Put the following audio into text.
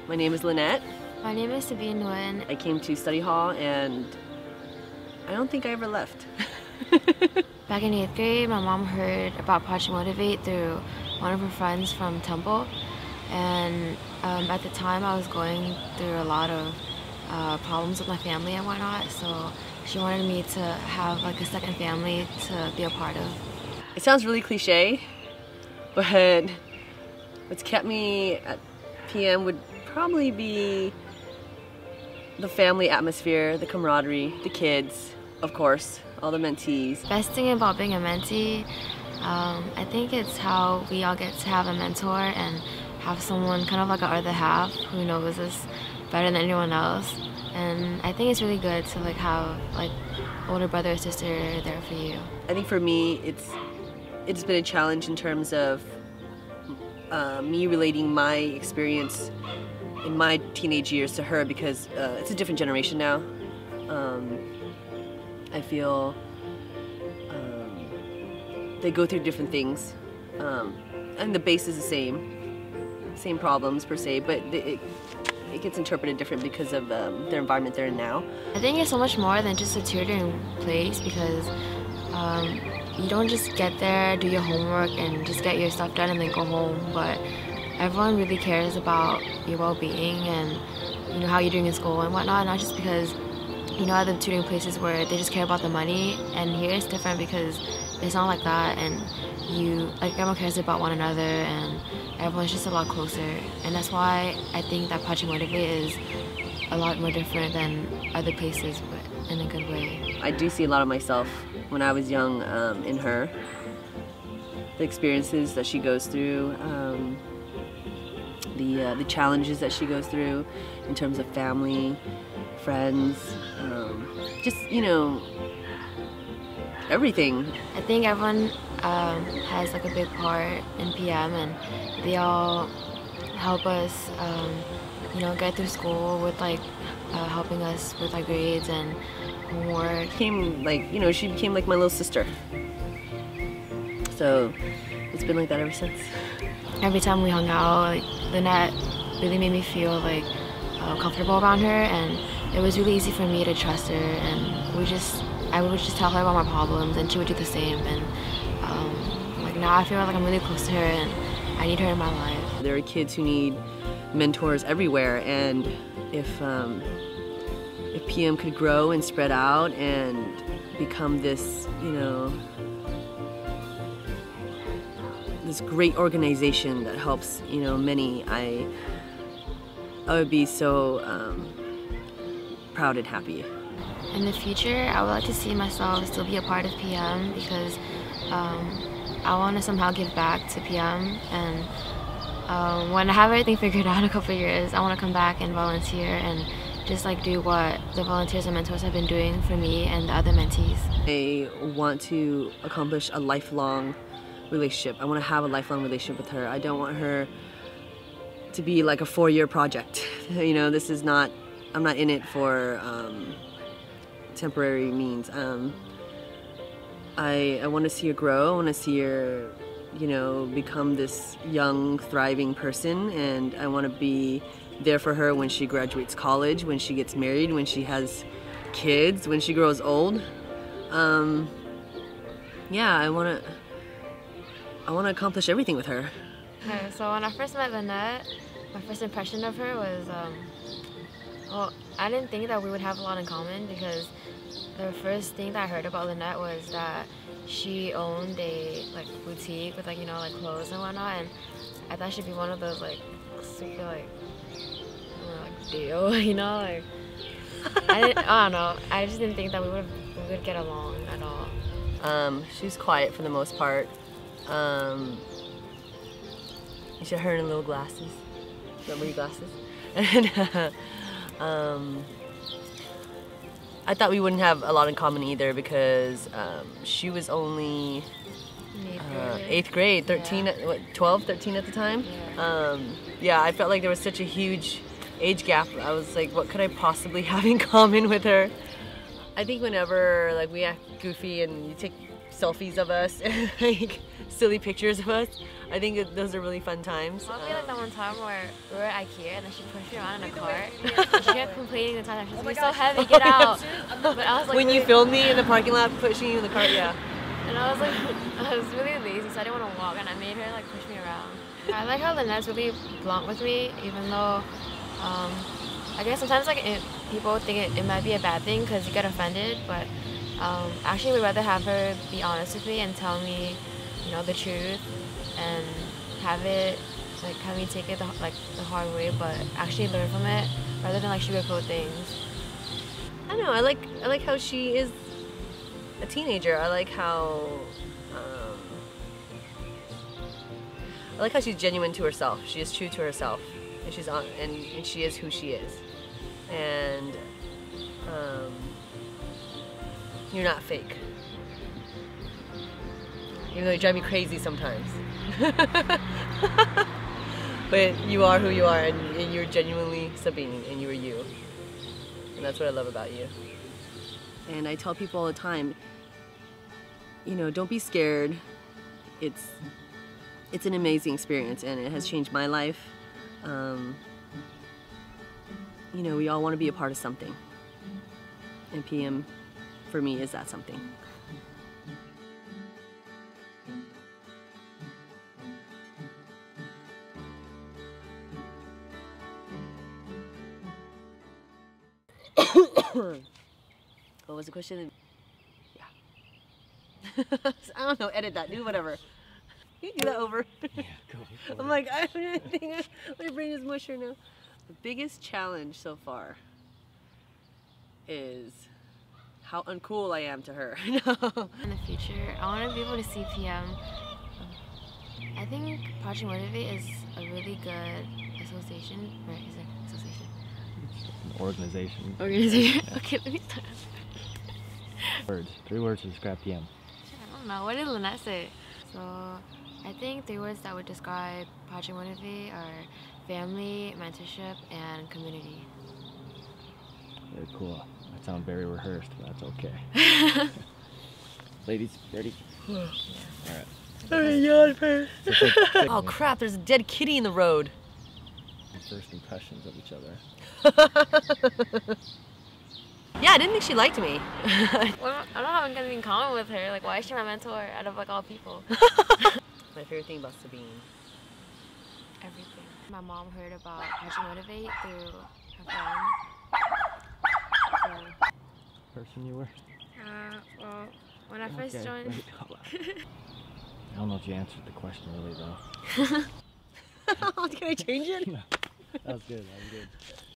My name is Lynette. My name is Sabine. I came to study hall and I don't think I ever left. Back in 8th grade, my mom heard about Project Motivate through one of her friends from Temple. And at the time I was going through a lot of problems with my family and whatnot, so she wanted me to have like a second family to be a part of. It sounds really cliche, but what's kept me at PM would probably be the family atmosphere, the camaraderie, the kids, of course, all the mentees. Best thing about being a mentee, I think it's how we all get to have a mentor and have someone kind of like our other half who knows us better than anyone else. And I think it's really good to like have like older brother or sister there for you. I think for me, it's been a challenge in terms of me relating my experience in my teenage years to her, because it's a different generation now. I feel they go through different things, and the base is the same problems per se, but it gets interpreted different because of their environment they're in now. I think it's so much more than just a tutoring place, because you don't just get there, do your homework, and just get your stuff done and then go home, but everyone really cares about your well-being and how you're doing in school and whatnot, not just because other tutoring places where they just care about the money, and here it's different because it's not like that, and everyone cares about one another and everyone's just a lot closer, and that's why I think that Project Motivate is a lot more different than other places, but in a good way. I do see a lot of myself when I was young in her, the experiences that she goes through, the challenges that she goes through in terms of family, friends, just everything. I think everyone has like a big part in PM, and they all help us get through school with helping us with our grades and homework. She became like my little sister. So it's been like that ever since. Every time we hung out, Lynette really made me feel comfortable around her, and it was really easy for me to trust her, and I would just tell her about my problems and she would do the same, and now I feel like I'm really close to her and I need her in my life. There are kids who need mentors everywhere, and if PM could grow and spread out and become this, this great organization that helps, many, I would be so proud and happy. In the future, I would like to see myself still be a part of PM, because I want to somehow give back to PM, and when I have everything figured out in a couple of years, I want to come back and volunteer and just do what the volunteers and mentors have been doing for me and the other mentees. I want to accomplish a lifelong relationship. I want to have a lifelong relationship with her. I don't want her to be like a 4-year project. This is not, I'm not in it for temporary means. I want to see her grow. I want to see her, become this young, thriving person, and I want to be there for her when she graduates college, when she gets married, when she has kids, when she grows old. Yeah, I want to accomplish everything with her. Okay, so when I first met Lynette, my first impression of her was, well, I didn't think that we would have a lot in common, because the first thing that I heard about Lynette was that she owned a boutique with clothes and whatnot, and I thought she'd be one of those super deal, I don't know, I just didn't think that we would get along at all. She's quiet for the most part. You should her in little glasses, rubbery glasses. And I thought we wouldn't have a lot in common either, because she was only 8th grade, 13, yeah. 12, 13 at the time. Yeah. Yeah, I felt like there was such a huge age gap. I was like, what could I possibly have in common with her? I think whenever we act goofy and you take selfies of us, silly pictures of us. I think that those are really fun times. I'll be like that one time where we were at IKEA and then she pushed me around in a cart. And she kept complaining the entire time. She was like, "You're so heavy, get out." But I was like, when you filmed me in the parking lot pushing you in the cart, yeah. And I was like, I was really lazy, so I didn't want to walk, and I made her like push me around. I like how Lynette's really blunt with me, even though I guess sometimes like people think it might be a bad thing because you get offended, but actually we'd rather have her be honest with me and tell me, you know, the truth, and have me take it the hard way, but actually learn from it rather than like sugarcoat things. I don't know. I like how she is a teenager. I like how she's genuine to herself. She is true to herself, and she's on, and she is who she is. And you're not fake, even though you drive me crazy sometimes. But you are who you are, and you're genuinely Sabine, and you are you. And that's what I love about you. And I tell people all the time, you know, don't be scared. It's an amazing experience, and it has changed my life. You know, we all want to be a part of something. And PM, for me, is that something. What was the question? Yeah. I don't know, edit that, do whatever. You do that over. Yeah, go for it. I'm like, I don't think my brain is musher now. The biggest challenge so far is how uncool I am to her. In the future, I want to be able to see PM. I think Project Motivate is a really good association. Right, is it association? An organization. Organization. Okay, let me start. Words. 3 words to describe PM. I don't know. What did Lynette say? So, I think 3 words that would describe Project Motivate are family, mentorship, and community. Very cool. That sounds very rehearsed, but that's okay. Ladies, ready? Yeah. Alright. Oh crap, there's a dead kitty in the road. First impressions of each other. Yeah, I didn't think she liked me. Well, I don't have anything in common with her. Like, why is she my mentor out of like all people? My favorite thing about Sabine. Everything. My mom heard about Project Motivate through her friend. Person you were? Well, when I first joined... Wait, hold on. I don't know if you answered the question really though. Can I change it? No, that was good, that was good.